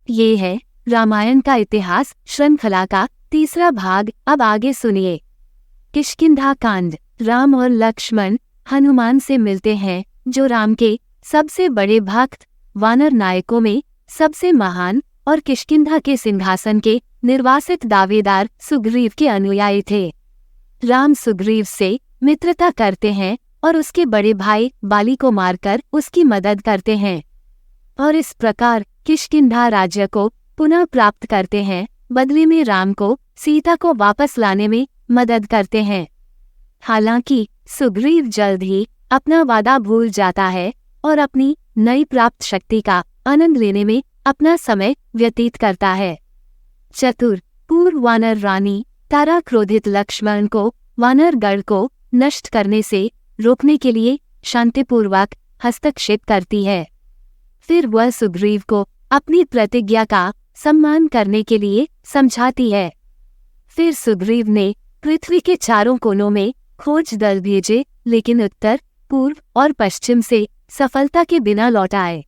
ये है रामायण का इतिहास श्रृंखला का तीसरा भाग। अब आगे सुनिए। किष्किंधा कांड। राम और लक्ष्मण हनुमान से मिलते हैं, जो राम के सबसे बड़े भक्त, वानर नायकों में सबसे महान और किष्किंधा के सिंहासन के निर्वासित दावेदार सुग्रीव के अनुयायी थे। राम सुग्रीव से मित्रता करते हैं और उसके बड़े भाई बाली को मारकर उसकी मदद करते हैं और इस प्रकार किष्किंधा राज्य को पुनः प्राप्त करते हैं। बदले में राम को सीता को वापस लाने में मदद करते हैं। हालांकि सुग्रीव जल्द ही अपना वादा भूल जाता है और अपनी नई प्राप्त शक्ति का आनंद लेने में अपना समय व्यतीत करता है। चतुर पूर्व वानर रानी तारा क्रोधित लक्ष्मण को वानरगढ़ को नष्ट करने से रोकने के लिए शांतिपूर्वक हस्तक्षेप करती है। फिर वह सुग्रीव को अपनी प्रतिज्ञा का सम्मान करने के लिए समझाती है। फिर सुग्रीव ने पृथ्वी के चारों कोनों में खोज दल भेजे, लेकिन उत्तर, पूर्व और पश्चिम से सफलता के बिना लौट आए।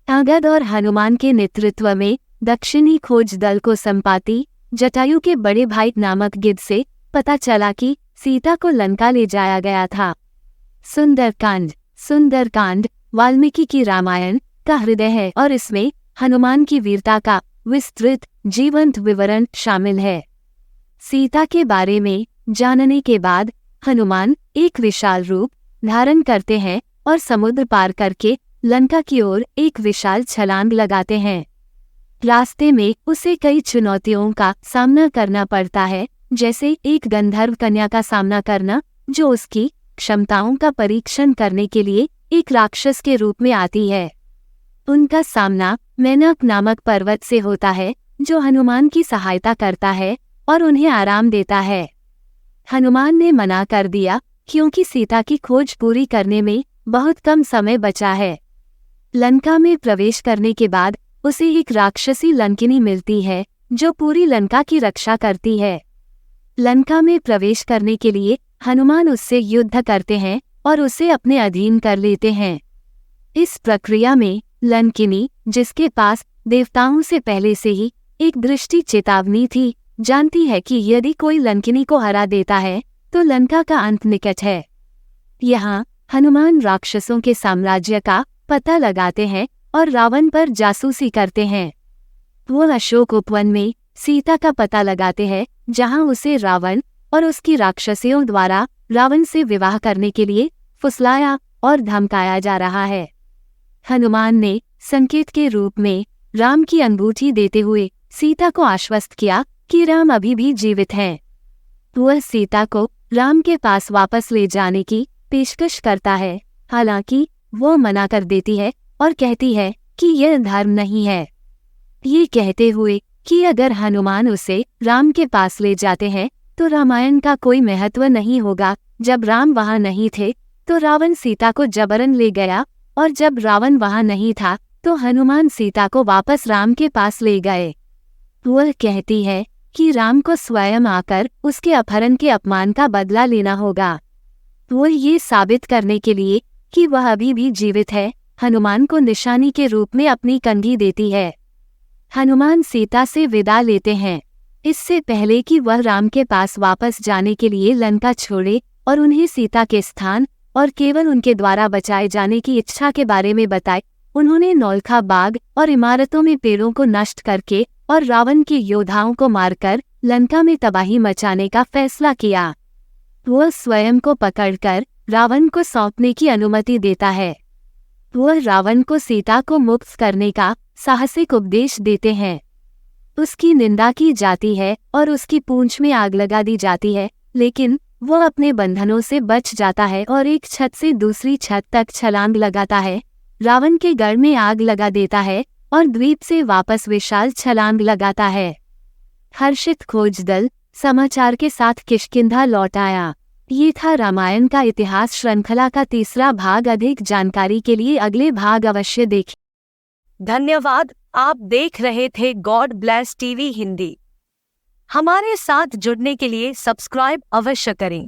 अंगद और हनुमान के नेतृत्व में दक्षिणी खोज दल को संपाति जटायु के बड़े भाई नामक गिद्ध से पता चला कि सीता को लंका ले जाया गया था। सुंदरकांड। सुंदरकांड वाल्मीकि की रामायण का हृदय है और इसमें हनुमान की वीरता का विस्तृत जीवंत विवरण शामिल है। सीता के बारे में जानने के बाद हनुमान एक विशाल रूप धारण करते हैं और समुद्र पार करके लंका की ओर एक विशाल छलांग लगाते हैं। रास्ते में उसे कई चुनौतियों का सामना करना पड़ता है, जैसे एक गंधर्व कन्या का सामना करना जो उसकी क्षमताओं का परीक्षण करने के लिए एक राक्षस के रूप में आती है। उनका सामना मैनक नामक पर्वत से होता है, जो हनुमान की सहायता करता है और उन्हें आराम देता है। हनुमान ने मना कर दिया क्योंकि सीता की खोज पूरी करने में बहुत कम समय बचा है। लंका में प्रवेश करने के बाद उसे एक राक्षसी लंकिनी मिलती है, जो पूरी लंका की रक्षा करती है। लंका में प्रवेश करने के लिए हनुमान उससे युद्ध करते हैं और उसे अपने अधीन कर लेते हैं। इस प्रक्रिया में लंकिनी, जिसके पास देवताओं से पहले से ही एक दृष्टि चेतावनी थी, जानती है कि यदि कोई लंकिनी को हरा देता है तो लंका का अंत निकट है। यहाँ हनुमान राक्षसों के साम्राज्य का पता लगाते हैं और रावण पर जासूसी करते हैं। वो अशोक उपवन में सीता का पता लगाते हैं, जहाँ उसे रावण और उसकी राक्षसियों द्वारा रावण से विवाह करने के लिए फुसलाया और धमकाया जा रहा है। हनुमान ने संकेत के रूप में राम की अंगूठी देते हुए सीता को आश्वस्त किया कि राम अभी भी जीवित हैं। वह सीता को राम के पास वापस ले जाने की पेशकश करता है, हालांकि वो मना कर देती है और कहती है कि यह धर्म नहीं है। ये कहते हुए कि अगर हनुमान उसे राम के पास ले जाते हैं तो रामायण का कोई महत्व नहीं होगा। जब राम वहां नहीं थे तो रावण सीता को जबरन ले गया, और जब रावण वहां नहीं था तो हनुमान सीता को वापस राम के पास ले गए। वह कहती है कि राम को स्वयं आकर उसके अपहरण के अपमान का बदला लेना होगा। वह ये साबित करने के लिए कि वह अभी भी जीवित है, हनुमान को निशानी के रूप में अपनी कंघी देती है। हनुमान सीता से विदा लेते हैं। इससे पहले कि वह राम के पास वापस जाने के लिए लंका छोड़े और उन्हें सीता के स्थान और केवल उनके द्वारा बचाए जाने की इच्छा के बारे में बताए, उन्होंने नौलखा बाग और इमारतों में पेड़ों को नष्ट करके और रावण के योद्धाओं को मारकर लंका में तबाही मचाने का फैसला किया। वह स्वयं को पकड़कर रावण को सौंपने की अनुमति देता है। वह रावण को सीता को मुक्त करने का साहसिक उपदेश देते हैं। उसकी निंदा की जाती है और उसकी पूंछ में आग लगा दी जाती है, लेकिन वह अपने बंधनों से बच जाता है और एक छत से दूसरी छत तक छलांग लगाता है, रावण के गढ़ में आग लगा देता है और द्वीप से वापस विशाल छलांग लगाता है। हर्षित खोज दल समाचार के साथ किष्किंधा लौट आया। ये था रामायण का इतिहास श्रृंखला का तीसरा भाग। अधिक जानकारी के लिए अगले भाग अवश्य देखें। धन्यवाद। आप देख रहे थे गॉड ब्लेस टीवी हिंदी। हमारे साथ जुड़ने के लिए सब्सक्राइब अवश्य करें।